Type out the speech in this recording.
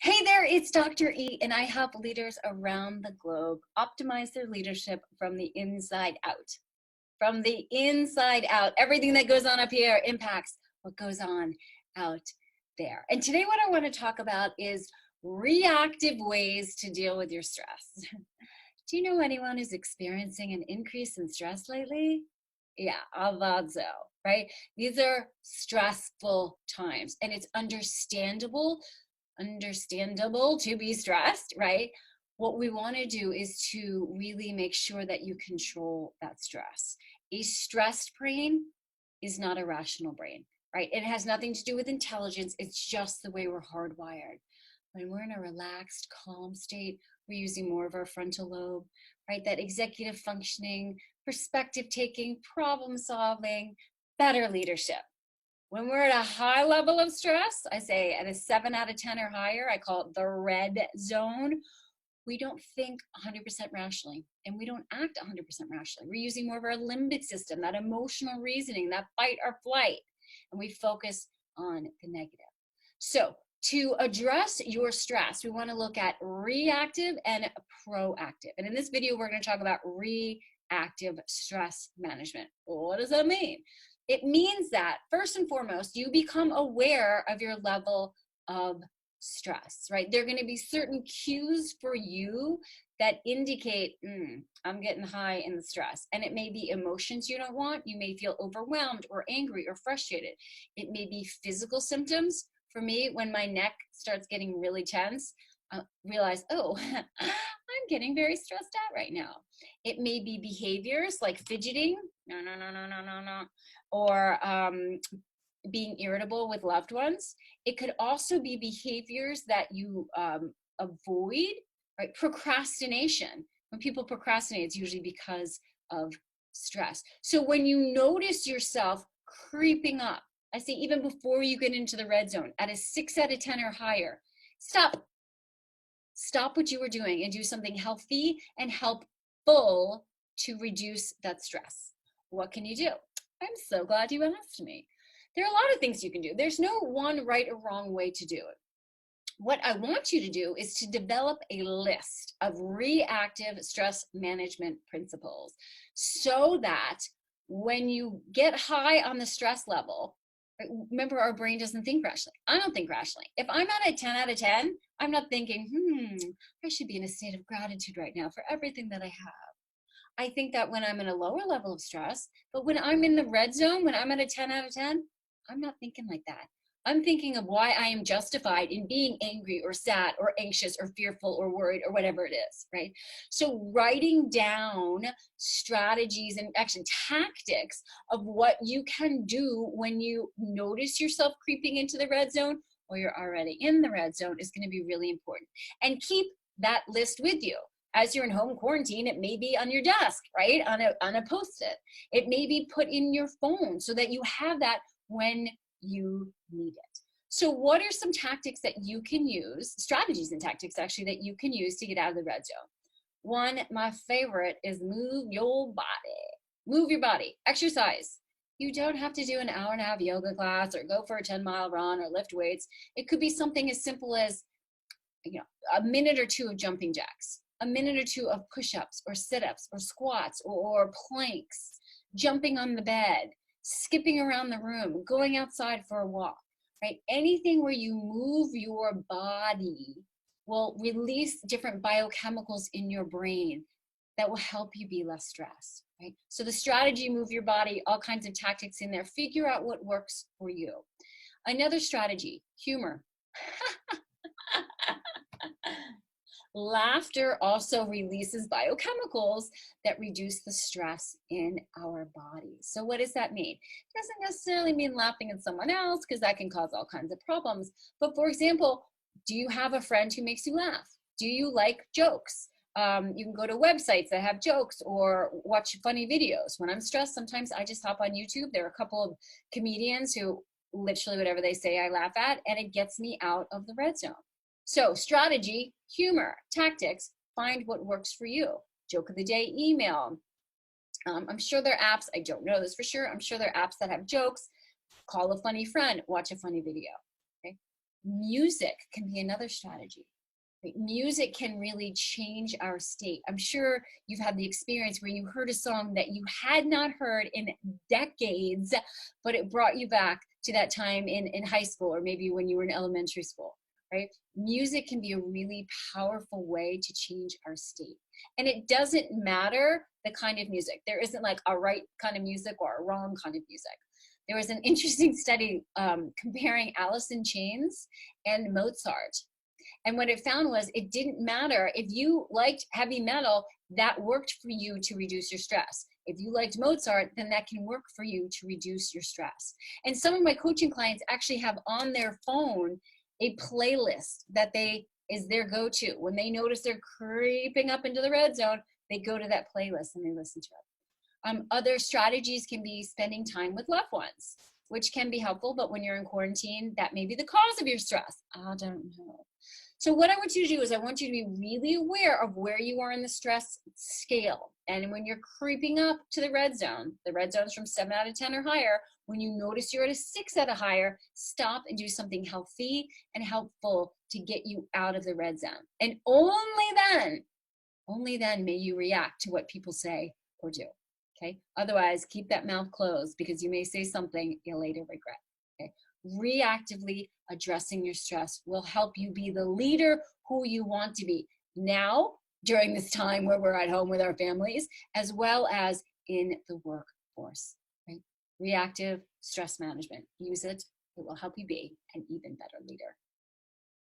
Hey there, it's Dr. E, and I help leaders around the globe optimize their leadership from the inside out. From the inside out, everything that goes on up here impacts what goes on out there. And today, what I want to talk about is reactive ways to deal with your stress. Do you know anyone who's experiencing an increase in stress lately? Yeah, I thought so, right? These are stressful times, and it's understandable to be stressed, right? What we want to do is to really make sure that you control that stress. A stressed brain is not a rational brain, right? It has nothing to do with intelligence. It's just the way we're hardwired. When we're in a relaxed, calm state, we're using more of our frontal lobe, right? That executive functioning, perspective taking, problem solving, better leadership. When we're at a high level of stress, I say at a 7 out of 10 or higher, I call it the red zone. We don't think 100% rationally, and we don't act 100% rationally. We're using more of our limbic system, that emotional reasoning, that fight or flight, and we focus on the negative. So to address your stress, we want to look at reactive and proactive. And in this video, we're going to talk about reactive stress management. What does that mean? It means that first and foremost, you become aware of your level of stress, right? There are going to be certain cues for you that indicate, I'm getting high in the stress. And it may be emotions you don't want. You may feel overwhelmed or angry or frustrated. It may be physical symptoms. For me, when my neck starts getting really tense, realize, oh, I'm getting very stressed out right now. It may be behaviors like fidgeting, no, or being irritable with loved ones. It could also be behaviors that you avoid, right? Procrastination. When people procrastinate, it's usually because of stress. So when you notice yourself creeping up, I say even before you get into the red zone, at a 6 out of 10 or higher, stop what you were doing and do something healthy and helpful to reduce that stress. What can you do? I'm so glad you asked me. There are a lot of things you can do. There's no one right or wrong way to do it. What I want you to do is to develop a list of reactive stress management principles so that when you get high on the stress level, remember, our brain doesn't think rationally. I don't think rationally. If I'm at a 10 out of 10, I'm not thinking, I should be in a state of gratitude right now for everything that I have. I think that when I'm in a lower level of stress, but when I'm in the red zone, when I'm at a 10 out of 10, I'm not thinking like that. I'm thinking of why I am justified in being angry or sad or anxious or fearful or worried or whatever it is, right? So writing down strategies and actually tactics of what you can do when you notice yourself creeping into the red zone or you're already in the red zone is going to be really important. And keep that list with you. As you're in home quarantine, it may be on your desk, right? On a post-it. It may be put in your phone so that you have that when you need it. So what are some tactics that you can use, strategies and tactics actually, that you can use to get out of the red zone? One, my favorite, is move your body. Move your body. Exercise. You don't have to do an hour and a half yoga class or go for a 10-mile run or lift weights. It could be something as simple as, a minute or two of jumping jacks, a minute or two of push-ups or sit-ups or squats or planks, jumping on the bed, skipping around the room, going outside for a walk, right? Anything where you move your body will release different biochemicals in your brain that will help you be less stressed, right? So the strategy, move your body, all kinds of tactics in there. Figure out what works for you. Another strategy, humor. Laughter also releases biochemicals that reduce the stress in our bodies. So what does that mean? It doesn't necessarily mean laughing at someone else, because that can cause all kinds of problems. But for example, do you have a friend who makes you laugh? Do you like jokes? You can go to websites that have jokes or watch funny videos. When I'm stressed, sometimes I just hop on YouTube. There are a couple of comedians who literally whatever they say I laugh at, and it gets me out of the red zone. So strategy, humor, tactics, find what works for you. Joke of the day, email. I'm sure there are apps, I don't know this for sure, I'm sure there are apps that have jokes. Call a funny friend, watch a funny video. Okay? Music can be another strategy. Right? Music can really change our state. I'm sure you've had the experience where you heard a song that you had not heard in decades, but it brought you back to that time in high school, or maybe when you were in elementary school, right? Music can be a really powerful way to change our state. And it doesn't matter the kind of music. There isn't like a right kind of music or a wrong kind of music. There was an interesting study comparing Alice in Chains and Mozart. And what it found was it didn't matter if you liked heavy metal, that worked for you to reduce your stress. If you liked Mozart, then that can work for you to reduce your stress. And some of my coaching clients actually have on their phone a playlist that is their go-to. When they notice they're creeping up into the red zone, they go to that playlist and they listen to it. Other strategies can be spending time with loved ones, which can be helpful, but when you're in quarantine, that may be the cause of your stress. I don't know. So what I want you to do is I want you to be really aware of where you are in the stress scale. And when you're creeping up to the red zone is from 7 out of 10 or higher, when you notice you're at a 6 out of higher, stop and do something healthy and helpful to get you out of the red zone. And only then may you react to what people say or do. Okay. Otherwise, keep that mouth closed, because you may say something you'll later regret. Okay. Reactively addressing your stress will help you be the leader who you want to be now, during this time where we're at home with our families, as well as in the workforce. Right? Reactive stress management. Use it. It will help you be an even better leader.